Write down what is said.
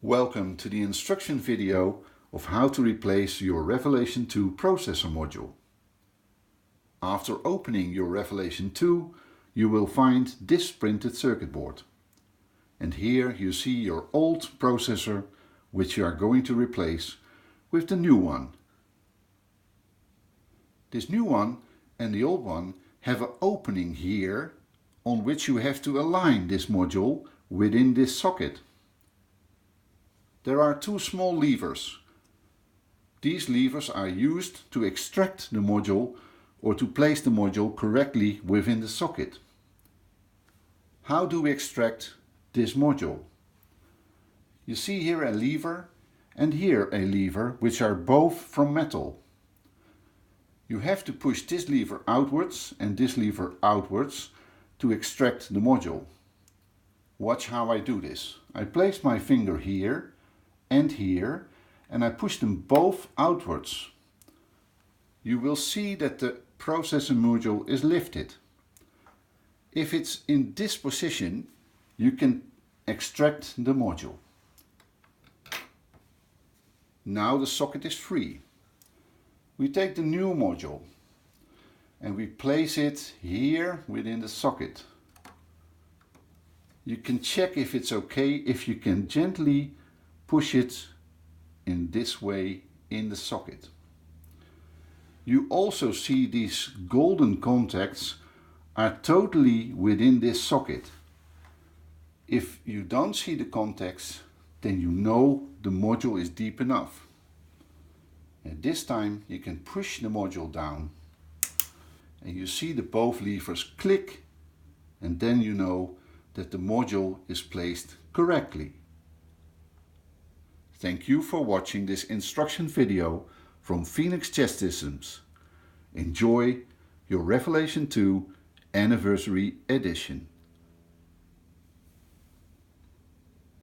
Welcome to the instruction video of how to replace your Revelation 2 processor module. After opening your Revelation 2, you will find this printed circuit board. And here you see your old processor, which you are going to replace with the new one. This new one and the old one have an opening here on which you have to align this module within this socket. There are two small levers. These levers are used to extract the module or to place the module correctly within the socket. How do we extract this module? You see here a lever and here a lever, which are both from metal. You have to push this lever outwards and this lever outwards to extract the module. Watch how I do this. I place my finger here and here, and I push them both outwards. You will see that the processor module is lifted. If it's in this position, you can extract the module. Now the socket is free. We take the new module and we place it here within the socket. You can check if it's okay if you can gently push it in this way in the socket. You also see these golden contacts are totally within this socket. If you don't see the contacts, then you know the module is deep enough. And this time you can push the module down and you see the both levers click, and then you know that the module is placed correctly. Thank you for watching this instruction video from Phoenix Chess Systems. Enjoy your Revelation 2 Anniversary Edition.